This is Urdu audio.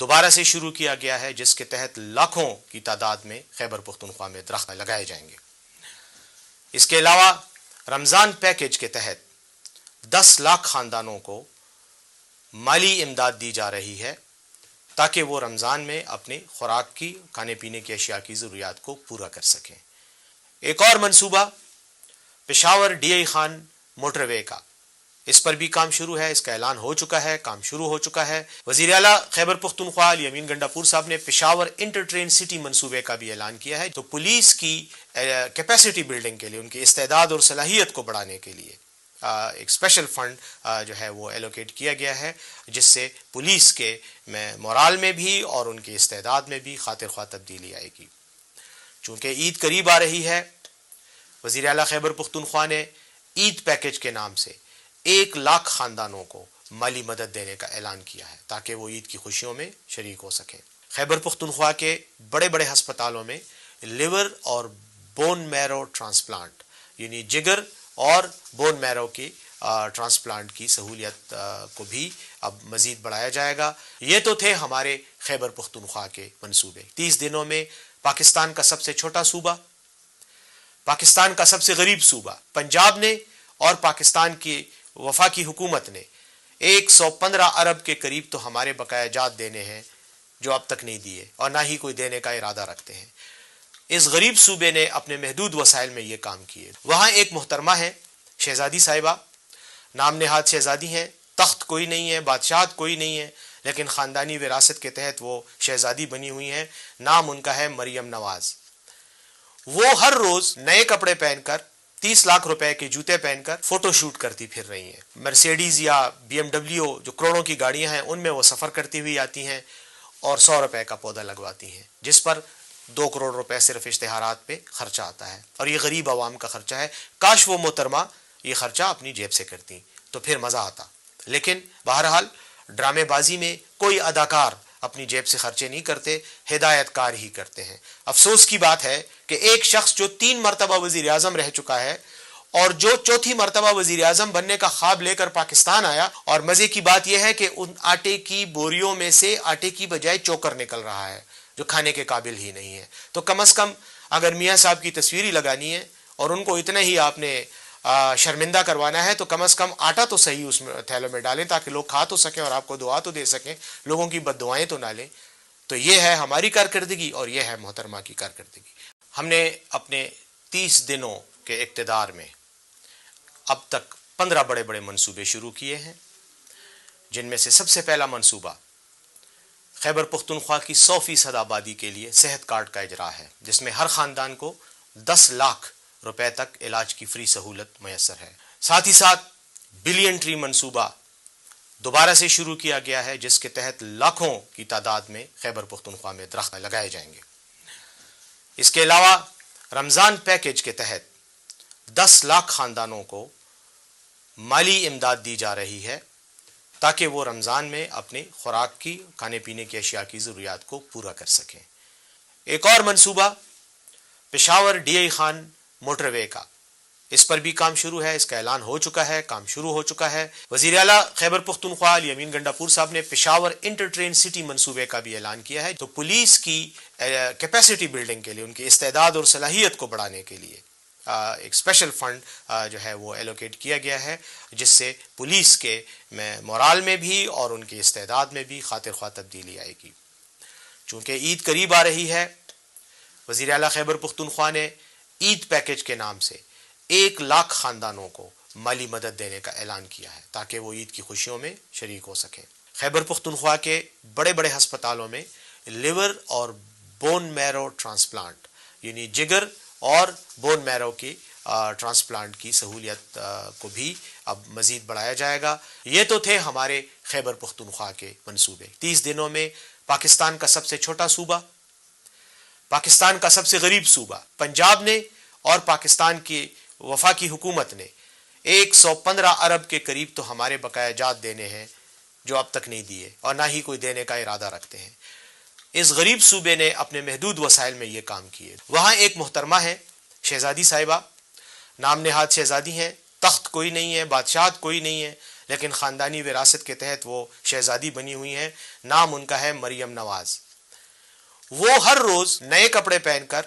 دوبارہ سے شروع کیا گیا ہے، جس کے تحت لاکھوں کی تعداد میں خیبر پختونخوا میں درخت لگائے جائیں گے۔ اس کے علاوہ رمضان پیکیج کے تحت 10 لاکھ خاندانوں کو مالی امداد دی جا رہی ہے تاکہ وہ رمضان میں اپنے خوراک کی، کھانے پینے کی اشیاء کی ضروریات کو پورا کر سکیں۔ ایک اور منصوبہ Peshawar D I Khan motorway کا، اس پر بھی کام شروع ہے، اس کا اعلان ہو چکا ہے، کام شروع ہو چکا ہے۔ وزیر اعلیٰ خیبر پختونخوا الیمین گنڈاپور صاحب نے پشاور انٹر ٹرین سٹی منصوبے کا بھی اعلان کیا ہے، تو پولیس کی کیپیسٹی بلڈنگ کے لیے، ان کی استعداد اور صلاحیت کو بڑھانے کے لیے ایک اسپیشل فنڈ جو ہے وہ ایلوکیٹ کیا گیا ہے، جس سے پولیس کے مورال میں بھی اور ان کی استعداد میں بھی خاطر خواہ تبدیلی آئے گی۔ چونکہ عید قریب آ رہی ہے، وزیر اعلیٰ خیبر پختونخوا نے عید پیکیج کے نام سے 1 لاکھ خاندانوں کو مالی مدد دینے کا اعلان کیا ہے تاکہ وہ عید کی خوشیوں میں شریک ہو سکیں۔ خیبر پختونخوا کے بڑے بڑے ہسپتالوں میں لیور اور بون میرو ٹرانسپلانٹ، یعنی جگر اور بون میرو کی ٹرانسپلانٹ کی سہولیت کو بھی اب مزید بڑھایا جائے گا۔ یہ تو تھے ہمارے خیبر پختونخوا کے منصوبے۔ 30 دنوں میں پاکستان کا سب سے چھوٹا صوبہ، پاکستان کا سب سے غریب صوبہ پنجاب نے اور پاکستان کی وفاقی حکومت نے 115 ارب کے قریب تو ہمارے بقایا جات دینے ہیں جو اب تک نہیں دیے اور نہ ہی کوئی دینے کا ارادہ رکھتے ہیں۔ اس غریب صوبے نے اپنے محدود وسائل میں یہ کام کیے۔ وہاں ایک محترمہ ہے، شہزادی صاحبہ، نام نہاد شہزادی ہیں، تخت کوئی نہیں ہے، بادشاہت کوئی نہیں ہے، لیکن خاندانی وراثت کے تحت وہ شہزادی بنی ہوئی ہیں۔ نام ان کا ہے مریم نواز۔ وہ ہر روز نئے کپڑے پہن کر، 30 لاکھ روپے کے جوتے پہن کر فوٹو شوٹ کرتی پھر رہی ہیں۔ مرسیڈیز یا بی ایم ڈبلیو جو کروڑوں کی گاڑیاں ہیں، ان میں وہ سفر کرتی ہوئی آتی ہیں اور 100 روپے کا پودا لگواتی ہیں، جس پر 2 کروڑ روپے صرف اشتہارات پہ خرچہ آتا ہے، اور یہ غریب عوام کا خرچہ ہے۔ کاش وہ محترمہ یہ خرچہ اپنی جیب سے کرتی تو پھر مزہ آتا، لیکن بہرحال ڈرامے بازی میں کوئی اداکار اپنی جیب سے خرچے نہیں کرتے، ہدایت کار ہی کرتے ہیں۔ افسوس کی بات ہے کہ ایک شخص جو 3 مرتبہ وزیر اعظم رہ چکا ہے اور جو 4تھی مرتبہ وزیر اعظم بننے کا خواب لے کر پاکستان آیا، اور مزے کی بات یہ ہے کہ ان آٹے کی بوریوں میں سے آٹے کی بجائے چوکر نکل رہا ہے جو کھانے کے قابل ہی نہیں ہے۔ تو کم از کم اگر میاں صاحب کی تصویر ہی لگانی ہے اور ان کو اتنا ہی آپ نے شرمندہ کروانا ہے، تو کم از کم آٹا تو صحیح اس میں تھیلوں میں ڈالیں تاکہ لوگ کھا تو سکیں اور آپ کو دعا تو دے سکیں، لوگوں کی بد دعائیں تو نہ لیں۔ تو یہ ہے ہماری کارکردگی اور یہ ہے محترمہ کی کارکردگی۔ ہم نے اپنے 30 دنوں کے اقتدار میں اب تک 15 بڑے بڑے منصوبے شروع کیے ہیں، جن میں سے سب سے پہلا منصوبہ خیبر پختونخوا کی 100% آبادی کے لیے صحت کارڈ کا اجرا ہے، جس میں ہر خاندان کو 10 لاکھ روپے تک علاج کی فری سہولت میسر ہے۔ ساتھ ہی ساتھ بلین ٹری منصوبہ دوبارہ سے شروع کیا گیا ہے، جس کے تحت لاکھوں کی تعداد میں خیبر پختونخوا میں درخت لگائے جائیں گے۔ اس کے علاوہ رمضان پیکیج کے تحت 10 لاکھ خاندانوں کو مالی امداد دی جا رہی ہے تاکہ وہ رمضان میں اپنے خوراک کی، کھانے پینے کی اشیاء کی ضروریات کو پورا کر سکیں۔ ایک اور منصوبہ Peshawar D I Khan motorway کا، اس پر بھی کام شروع ہے، اس کا اعلان ہو چکا ہے، کام شروع ہو چکا ہے۔ وزیر اعلیٰ خیبر پختونخوا الیمین گنڈاپور صاحب نے پشاور انٹر ٹرین سٹی منصوبے کا بھی اعلان کیا ہے، تو پولیس کی کیپیسٹی بلڈنگ کے لیے، ان کی استعداد اور صلاحیت کو بڑھانے کے لیے ایک اسپیشل فنڈ جو ہے وہ ایلوکیٹ کیا گیا ہے، جس سے پولیس کے مورال میں بھی اور ان کی استعداد میں بھی خاطر خواہ تبدیلی آئے گی۔ چونکہ عید قریب آ رہی ہے، وزیر اعلیٰ خیبر پختونخوا نے عید پیکیج کے نام سے 1 لاکھ خاندانوں کو مالی مدد دینے کا اعلان کیا ہے تاکہ وہ عید کی خوشیوں میں شریک ہو سکیں۔ خیبر پختونخوا کے بڑے بڑے ہسپتالوں میں لیور اور بون میرو ٹرانسپلانٹ، یعنی جگر اور بون میرو کی ٹرانسپلانٹ کی سہولیت کو بھی اب مزید بڑھایا جائے گا۔ یہ تو تھے ہمارے خیبر پختونخوا کے منصوبے۔ 30 دنوں میں پاکستان کا سب سے چھوٹا صوبہ، پاکستان کا سب سے غریب صوبہ پنجاب نے اور پاکستان کی وفاقی حکومت نے 115 ارب کے قریب تو ہمارے بقایا جات دینے ہیں جو اب تک نہیں دیے اور نہ ہی کوئی دینے کا ارادہ رکھتے ہیں۔ اس غریب صوبے نے اپنے محدود وسائل میں یہ کام کیے۔ وہاں ایک محترمہ ہے، شہزادی صاحبہ، نام نہاد شہزادی ہیں، تخت کوئی نہیں ہے، بادشاہت کوئی نہیں ہے، لیکن خاندانی وراثت کے تحت وہ شہزادی بنی ہوئی ہیں. نام ان کا ہے مریم نواز. وہ ہر روز نئے کپڑے پہن کر